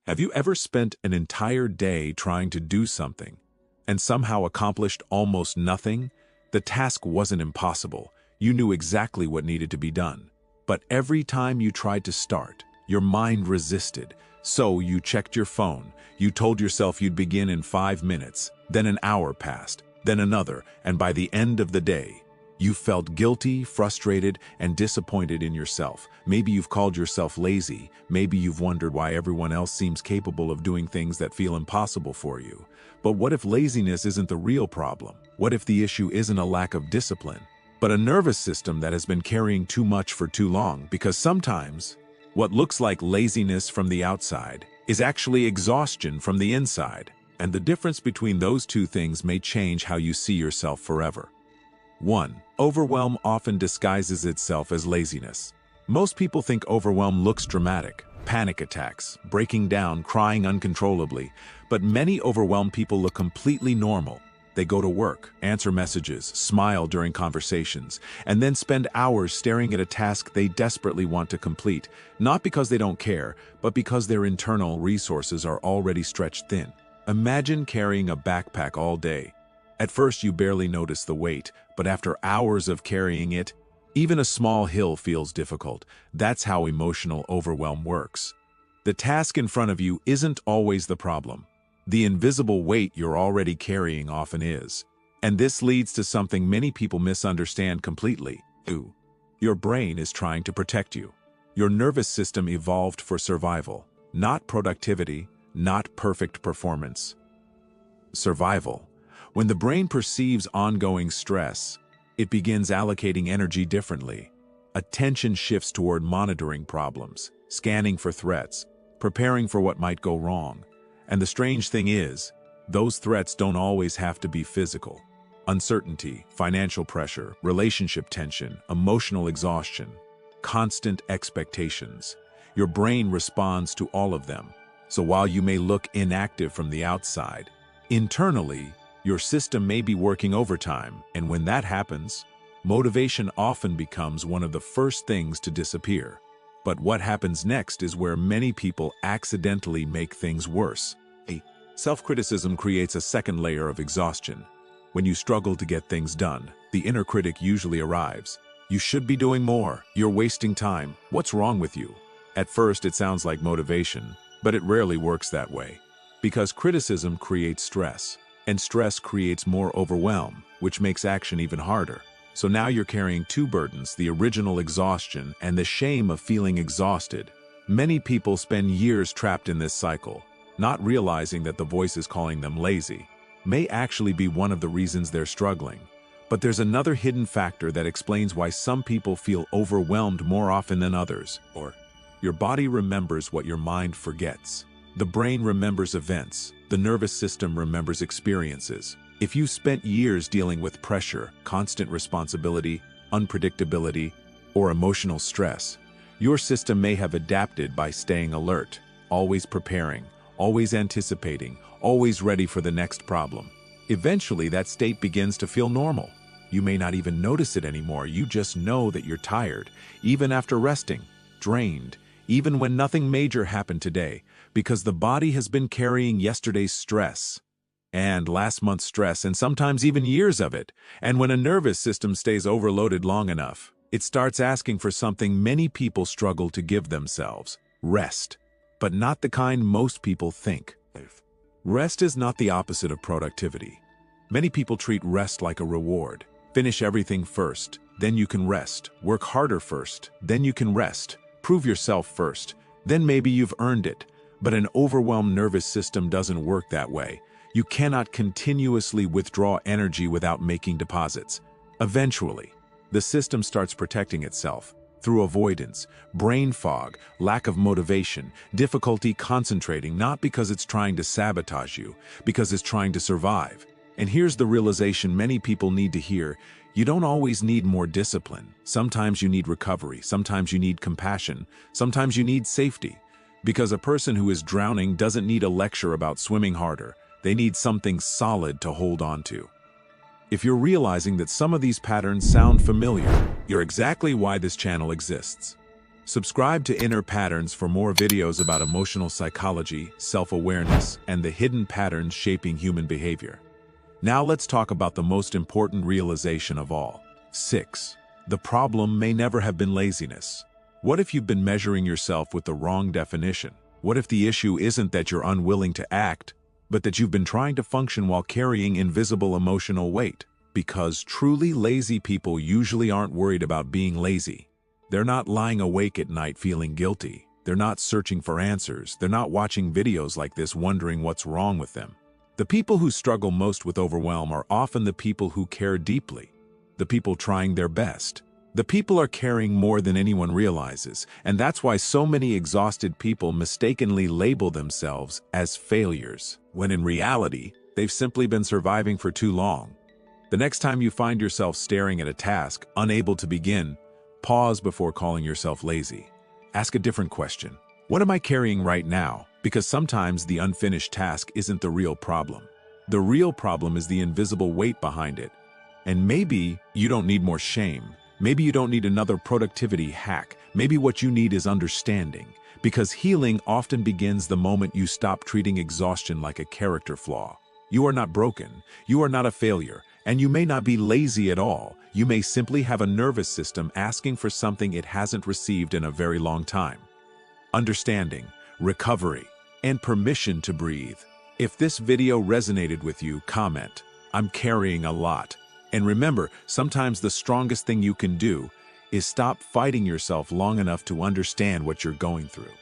Have you ever spent an entire day trying to do something and somehow accomplished almost nothing? The task wasn't impossible. You knew exactly what needed to be done. But every time you tried to start, your mind resisted. So you checked your phone. You told yourself you'd begin in 5 minutes. Then an hour passed, then another, and by the end of the day, you felt guilty, frustrated, and disappointed in yourself. Maybe you've called yourself lazy. Maybe you've wondered why everyone else seems capable of doing things that feel impossible for you. But what if laziness isn't the real problem? What if the issue isn't a lack of discipline, but a nervous system that has been carrying too much for too long? Because sometimes, what looks like laziness from the outside is actually exhaustion from the inside. And the difference between those two things may change how you see yourself forever. 1. Overwhelm often disguises itself as laziness. Most people think overwhelm looks dramatic, panic attacks, breaking down, crying uncontrollably. But many overwhelmed people look completely normal. They go to work, answer messages, smile during conversations, and then spend hours staring at a task they desperately want to complete, not because they don't care, but because their internal resources are already stretched thin. Imagine carrying a backpack all day. At first you barely notice the weight, but after hours of carrying it, even a small hill feels difficult. That's how emotional overwhelm works. The task in front of you isn't always the problem. The invisible weight you're already carrying often is. And this leads to something many people misunderstand completely. Your brain is trying to protect you. Your nervous system evolved for survival, not productivity, not perfect performance. Survival. When the brain perceives ongoing stress, it begins allocating energy differently. Attention shifts toward monitoring problems, scanning for threats, preparing for what might go wrong. And the strange thing is, those threats don't always have to be physical. Uncertainty, financial pressure, relationship tension, emotional exhaustion, constant expectations. Your brain responds to all of them. So while you may look inactive from the outside, internally, your system may be working overtime, and when that happens, motivation often becomes one of the first things to disappear. But what happens next is where many people accidentally make things worse. Self-criticism creates a second layer of exhaustion. When you struggle to get things done, the inner critic usually arrives. You should be doing more. You're wasting time. What's wrong with you? At first, it sounds like motivation, but it rarely works that way. Because criticism creates stress. And stress creates more overwhelm, which makes action even harder. So now you're carrying two burdens, the original exhaustion and the shame of feeling exhausted. Many people spend years trapped in this cycle, not realizing that the voices calling them lazy may actually be one of the reasons they're struggling. But there's another hidden factor that explains why some people feel overwhelmed more often than others. Your body remembers what your mind forgets. The brain remembers events. The nervous system remembers experiences. If you spent years dealing with pressure, constant responsibility, unpredictability, or emotional stress, your system may have adapted by staying alert, always preparing, always anticipating, always ready for the next problem. Eventually, that state begins to feel normal. You may not even notice it anymore. You just know that you're tired, even after resting, drained, even when nothing major happened today, because the body has been carrying yesterday's stress and last month's stress and sometimes even years of it. And when a nervous system stays overloaded long enough, it starts asking for something many people struggle to give themselves: rest. But not the kind most people think. Rest is not the opposite of productivity. Many people treat rest like a reward. Finish everything first, then you can rest. Work harder first, then you can rest. Prove yourself first, then maybe you've earned it. But an overwhelmed nervous system doesn't work that way. You cannot continuously withdraw energy without making deposits. Eventually, the system starts protecting itself through avoidance, brain fog, lack of motivation, difficulty concentrating, not because it's trying to sabotage you, because it's trying to survive. And here's the realization many people need to hear: you don't always need more discipline. Sometimes you need recovery, sometimes you need compassion, sometimes you need safety. Because a person who is drowning doesn't need a lecture about swimming harder. They need something solid to hold on to. If you're realizing that some of these patterns sound familiar, you're exactly why this channel exists. Subscribe to Inner Patterns for more videos about emotional psychology, self-awareness, and the hidden patterns shaping human behavior. Now let's talk about the most important realization of all. 6. The problem may never have been laziness. What if you've been measuring yourself with the wrong definition? What if the issue isn't that you're unwilling to act, but that you've been trying to function while carrying invisible emotional weight? Because truly lazy people usually aren't worried about being lazy. They're not lying awake at night feeling guilty. They're not searching for answers. They're not watching videos like this wondering what's wrong with them. The people who struggle most with overwhelm are often the people who care deeply, the people trying their best. The people are caring more than anyone realizes, and that's why so many exhausted people mistakenly label themselves as failures, when in reality, they've simply been surviving for too long. The next time you find yourself staring at a task, unable to begin, pause before calling yourself lazy. Ask a different question. What am I carrying right now? Because sometimes the unfinished task isn't the real problem. The real problem is the invisible weight behind it. And maybe you don't need more shame. Maybe you don't need another productivity hack. Maybe what you need is understanding. Because healing often begins the moment you stop treating exhaustion like a character flaw. You are not broken. You are not a failure. And you may not be lazy at all. You may simply have a nervous system asking for something it hasn't received in a very long time. Understanding, recovery, and permission to breathe. If this video resonated with you, comment, "I'm carrying a lot." And remember, sometimes the strongest thing you can do is stop fighting yourself long enough to understand what you're going through.